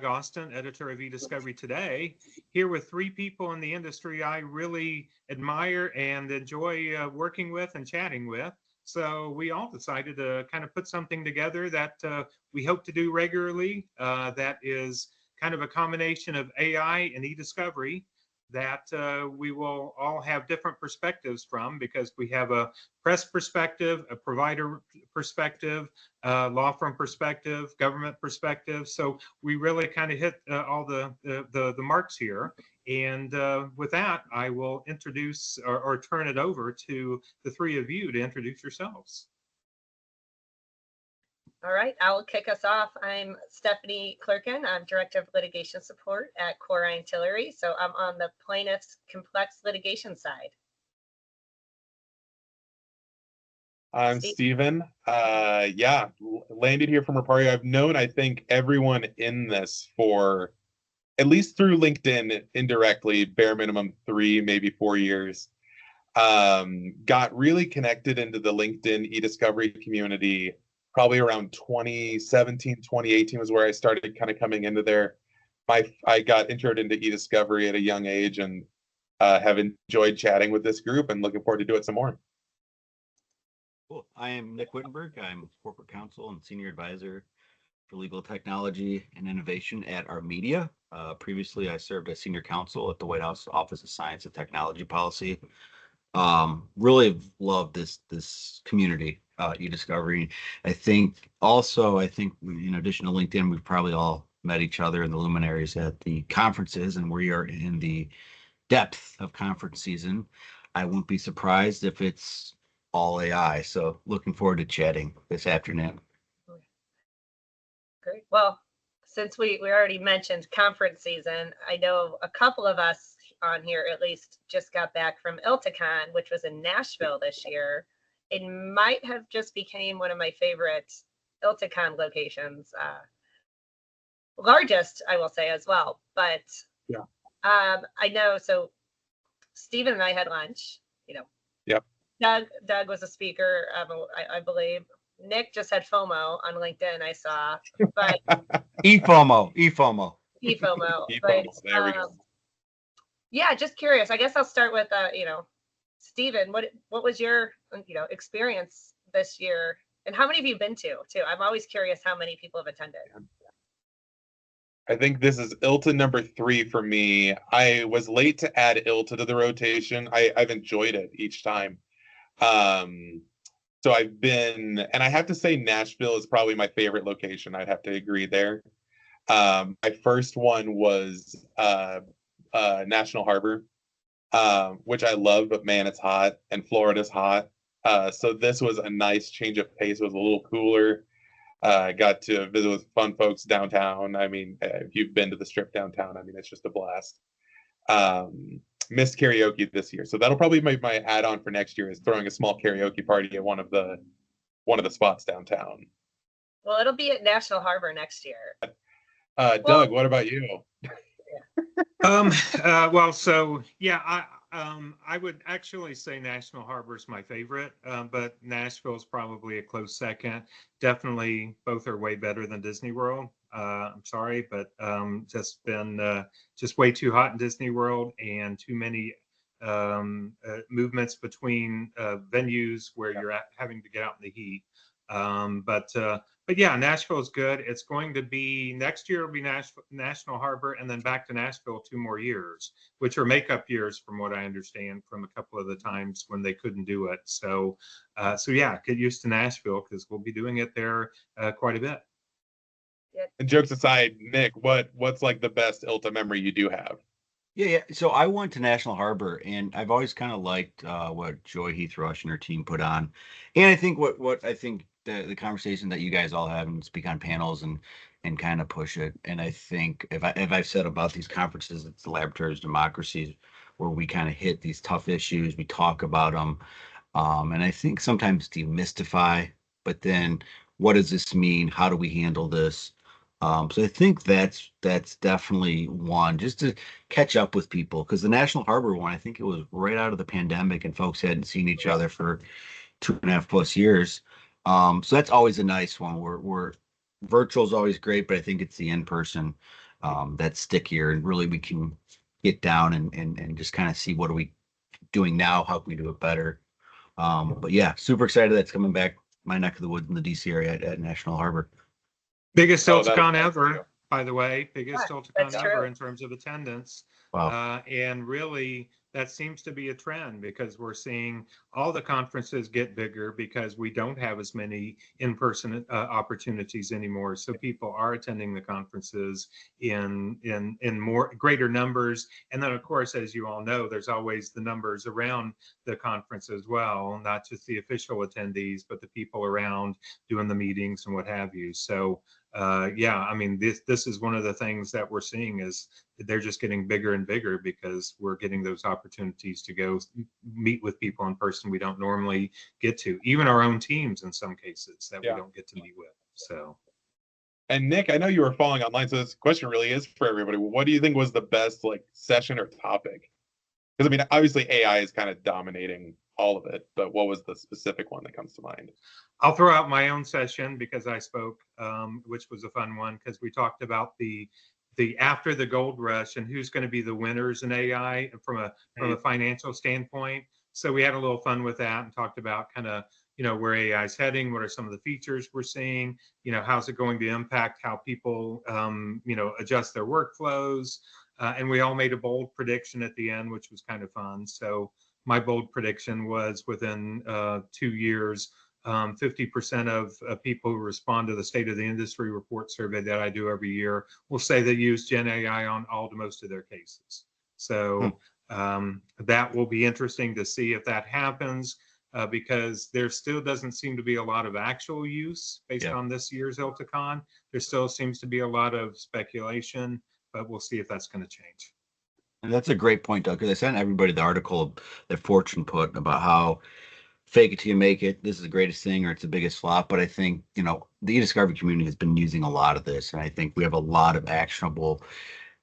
Austin, editor of eDiscovery Today, here with three people in the industry I really admire and enjoy working with and chatting with. So we all decided to kind of put something together that we hope to do regularly, that is kind of a combination of AI and eDiscovery, that we will all have different perspectives from, because we have a press perspective, a provider perspective, law firm perspective, government perspective. So we really kind of hit all the marks here. And with that, I will introduce or turn it over to the three of you to introduce yourselves. All right, I'll kick us off. I'm Stephanie Clerking. I'm Director of Litigation Support at Core Tillery. So I'm on the plaintiff's complex litigation side. I'm Stephen. Yeah, landed here from Repario. I've known, I think, everyone in this for at least through LinkedIn indirectly, bare minimum 3, maybe 4 years. Got really connected into the LinkedIn eDiscovery community probably around 2017, 2018 was where I started kind of coming into there. I got introed into eDiscovery at a young age and have enjoyed chatting with this group and looking forward to do it some more. Cool. I am Nick Wittenberg. I'm corporate counsel and senior advisor for legal technology and innovation at our media. Previously, I served as senior counsel at the White House Office of Science and Technology Policy. Really love this community, eDiscovery. I think in addition to LinkedIn, we've probably all met each other and the luminaries at the conferences, and we are in the depth of conference season. I won't be surprised if it's all AI. So looking forward to chatting this afternoon. Great. Well, since we already mentioned conference season, I know a couple of us on here at least just got back from ILTACon, which was in Nashville this year. It might have just became one of my favorite ILTACon locations. Largest, I will say, as well. But yeah, I know. So Stephen and I had lunch. Yep. Doug was a speaker, I believe. Nick just had FOMO on LinkedIn, I saw. But eFOMO. But, there we go. Yeah, just curious. I guess I'll start with Stephen, what was your experience this year, and how many have you been to too? I'm always curious how many people have attended. I think this is ILTA number 3 for me. I was late to add ILTA to the rotation. I've enjoyed it each time. So I've been, and I have to say Nashville is probably my favorite location. I'd have to agree there. My first one was National Harbor, which I love, but man, it's hot, and Florida's hot. So this was a nice change of pace. It was a little cooler. Got to visit with fun folks downtown. I mean, if you've been to the Strip downtown, I mean, it's just a blast. Missed karaoke this year, so that'll probably be my add-on for next year, is throwing a small karaoke party at one of the spots downtown. Well, it'll be at National Harbor next year. Doug, what about you? Well, so yeah, I would actually say National Harbor is my favorite, but Nashville is probably a close second. Definitely, both are way better than Disney World. I'm sorry, but just been just way too hot in Disney World, and too many movements between venues where you're having to get out in the heat. But yeah, Nashville is good. It's going to be next year. It'll be National Harbor, and then back to Nashville 2 more years, which are makeup years, from what I understand from a couple of the times when they couldn't do it. So yeah, get used to Nashville, because we'll be doing it there quite a bit. And jokes aside, Nick, what's like the best ILTA memory you do have? Yeah. So I went to National Harbor, and I've always kind of liked what Joy Heath-Rush and her team put on. And I think what I think the conversation that you guys all have and speak on panels and kind of push it. And I think if I've said about these conferences, it's the laboratories of democracy, where we kind of hit these tough issues, we talk about them, and I think sometimes demystify. But then, what does this mean? How do we handle this? So I think that's definitely one, just to catch up with people, because the National Harbor one, I think it was right out of the pandemic, and folks hadn't seen each other for 2.5+ years. So that's always a nice one. Where virtual is always great, but I think it's the in-person that's stickier, and really we can get down and just kind of see what are we doing now, how can we do it better. But yeah, super excited that's coming back my neck of the woods in the DC area at National Harbor. Biggest Oh, that's Tilticon nice ever, too. by the way, biggest Yeah, Tilticon that's ever true. in terms of attendance. Wow. And really, that seems to be a trend because we're seeing all the conferences get bigger because we don't have as many in-person opportunities anymore. So people are attending the conferences in more greater numbers. And then, of course, as you all know, there's always the numbers around the conference as well, not just the official attendees, but the people around doing the meetings and what have you. So yeah, I mean, this is one of the things that we're seeing is they're just getting bigger and bigger because we're getting those opportunities to go meet with people in person we don't normally get to, even our own teams in some cases that we don't get to meet with. So. And Nick, I know you were following online, so this question really is for everybody. What do you think was the best like session or topic? Because I mean, obviously AI is kind of dominating all of it, but what was the specific one that comes to mind? I'll throw out my own session because I spoke, which was a fun one because we talked about the after the gold rush and who's going to be the winners in AI from a financial standpoint. So we had a little fun with that and talked about kind of where AI is heading, what are some of the features we're seeing, how's it going to impact how people adjust their workflows, and we all made a bold prediction at the end, which was kind of fun. So my bold prediction was within 2 years. 50% of people who respond to the State of the Industry report survey that I do every year will say they use Gen AI on all to most of their cases. So that will be interesting to see if that happens because there still doesn't seem to be a lot of actual use based on this year's ILTACon. There still seems to be a lot of speculation, but we'll see if that's going to change. And that's a great point, Doug, because I sent everybody the article that Fortune put about how fake it till you make it. This is the greatest thing, or it's the biggest flop. But I think, the eDiscovery community has been using a lot of this. And I think we have a lot of actionable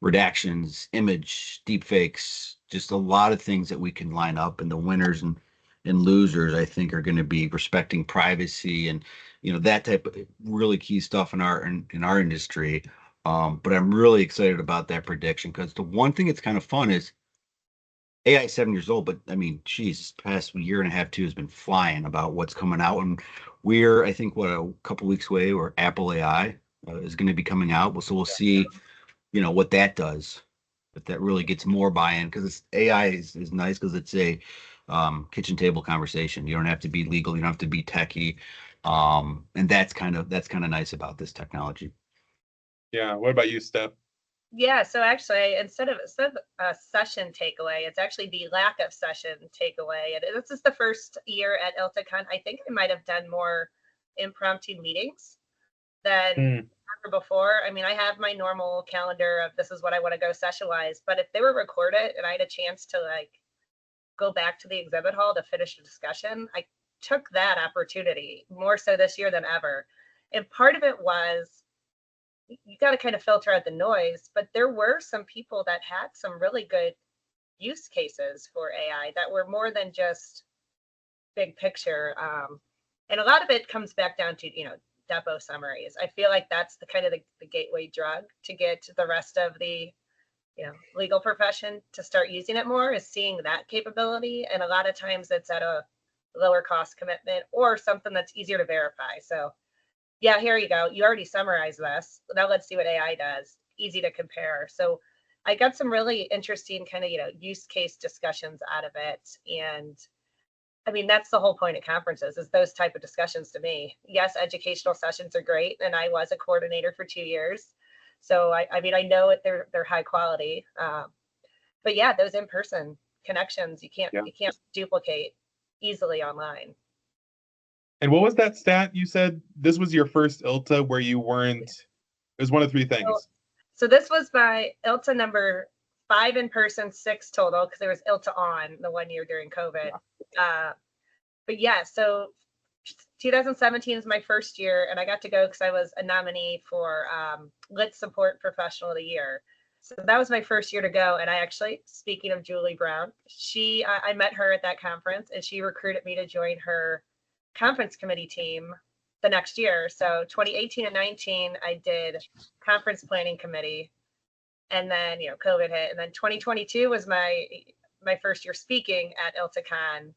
redactions, image, deep fakes, just a lot of things that we can line up. And the winners and losers, I think, are going to be respecting privacy and, that type of really key stuff in our industry. But I'm really excited about that prediction because the one thing that's kind of fun is AI is 7 years old, but I mean, geez, this past year and a half, too, has been flying about what's coming out. And we're, I think, a couple weeks away where Apple AI is going to be coming out. So we'll see, what that does, if that really gets more buy-in, because AI is nice because it's a kitchen table conversation. You don't have to be legal. You don't have to be techie. And that's kind of nice about this technology. Yeah. What about you, Steph? Yeah, so actually, instead of a session takeaway, it's actually the lack of session takeaway. And this is the first year at ILTACon. I think I might have done more impromptu meetings than ever before. I mean, I have my normal calendar of this is what I want to go session-wise, but if they were recorded and I had a chance to go back to the exhibit hall to finish the discussion, I took that opportunity more so this year than ever. And part of it was you got to kind of filter out the noise, but there were some people that had some really good use cases for AI that were more than just big picture. And a lot of it comes back down to, depo summaries. I feel like that's the kind of the gateway drug to get the rest of the, legal profession to start using it more, is seeing that capability. And a lot of times it's at a lower cost commitment or something that's easier to verify. So yeah, here you go. You already summarized this. Now let's see what AI does. Easy to compare. So I got some really interesting kind of, use case discussions out of it. And I mean, that's the whole point of conferences, is those type of discussions to me. Yes, educational sessions are great. And I was a coordinator for 2 years. So I mean, I know they're high quality. But yeah, those in-person connections, you can't duplicate easily online. And what was that stat you said? This was your first ILTA where you weren't, it was one of 3 things. So this was my ILTA number 5 in person, 6 total, because there was ILTA on the 1 year during COVID. But yeah, so 2017 is my first year, and I got to go because I was a nominee for Lit Support Professional of the Year. So that was my first year to go. And I actually, speaking of Julie Brown, I met her at that conference, and she recruited me to join her conference committee team the next year. So 2018 and 19, I did conference planning committee. And then, COVID hit. And then 2022 was my first year speaking at ILTACon.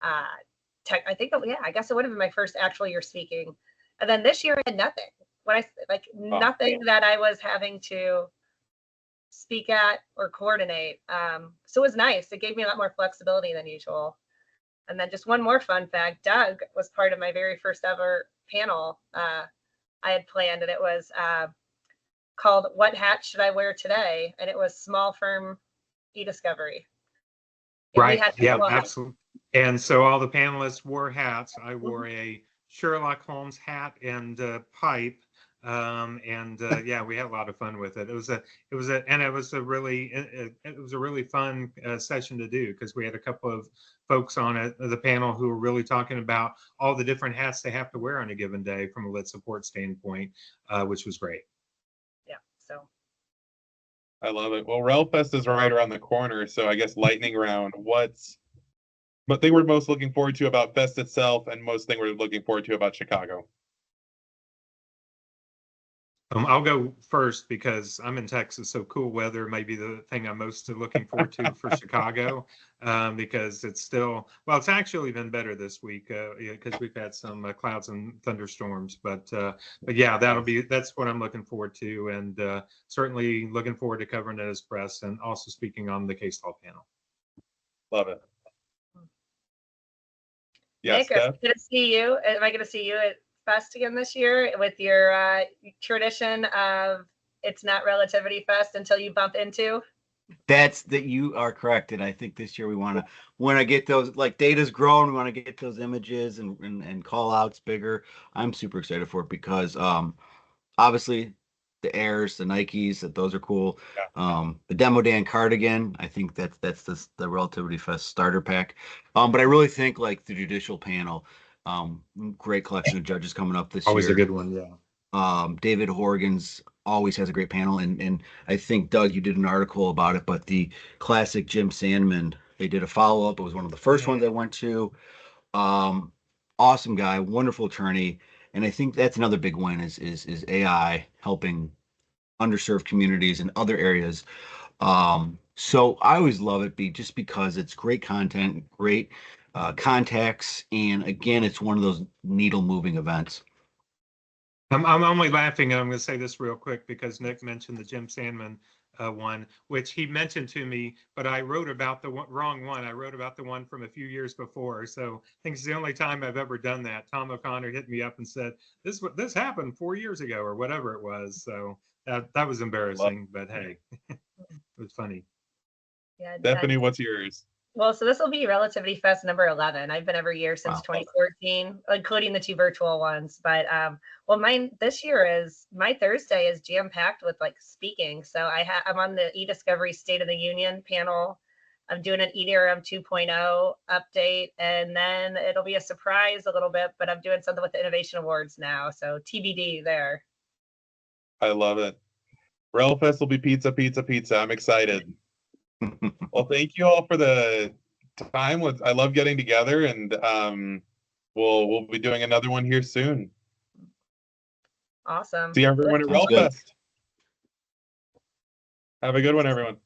I think, I guess it would have been my first actual year speaking. And then this year I had nothing. Nothing that I was having to speak at or coordinate. So it was nice. It gave me a lot more flexibility than usual. And then just one more fun fact, Doug was part of my very first ever panel I had planned, and it was called "What Hat Should I Wear Today?" And it was small firm eDiscovery. Right. Yeah, absolutely. And so all the panelists wore hats. I wore a Sherlock Holmes hat and pipe. Yeah, we had a lot of fun with it. It was a really fun session to do, because we had a couple of folks on the panel who were really talking about all the different hats they have to wear on a given day from a lit support standpoint, which was great. Yeah. So. I love it. Well, RELFest is right around the corner, so I guess lightning round. What thing we're most looking forward to about Fest itself, and most thing we're looking forward to about Chicago? I'll go first because I'm in Texas, so cool weather may be the thing I'm most looking forward to for Chicago, because it's actually been better this week because we've had some clouds and thunderstorms, but yeah, that's what I'm looking forward to, and certainly looking forward to covering it as press and also speaking on the case law panel. Love it. Yeah, Nick, am I going to see you at Fest again this year with your tradition of it's not Relativity Fest until you bump into? You are correct, and I think this year we want to get those, like, data's growing. We want to get those images and call outs bigger. I'm super excited for it because obviously the Airs, the Nikes, those are cool. Yeah. The Demo Dan cardigan, I think that's the Relativity Fest starter pack. But I really think like the judicial panel, great collection of judges coming up this year. Always a good one, yeah. David Horgan's always has a great panel, and I think, Doug, you did an article about it, but the classic Jim Sandman, they did a follow-up. It was one of the first ones I went to. Awesome guy, wonderful attorney, and I think that's another big win is AI helping underserved communities in other areas. So I always love it just because it's great content, great contacts, and again, it's one of those needle moving events. I'm only laughing, and I'm going to say this real quick because Nick mentioned the Jim Sandman one, which he mentioned to me, but I wrote about the wrong one. I wrote about the one from a few years before. So I think it's the only time I've ever done that. Tom O'Connor hit me up and said, this happened 4 years ago or whatever it was. So that was embarrassing, but hey, it was funny. Yeah, Stephanie, what's yours? Well, so this will be Relativity Fest number 11. I've been every year since 2014, including the 2 virtual ones. But mine this year my Thursday is jam packed with like speaking. So I'm on the eDiscovery State of the Union panel. I'm doing an eDRM 2.0 update, and then it'll be a surprise a little bit. But I'm doing something with the Innovation Awards now, so TBD there. I love it. RELFest will be pizza, pizza, pizza. I'm excited. Well, thank you all for the time. I love getting together, and we'll be doing another one here soon. Awesome. See everyone at RELFest. Have a good one, everyone.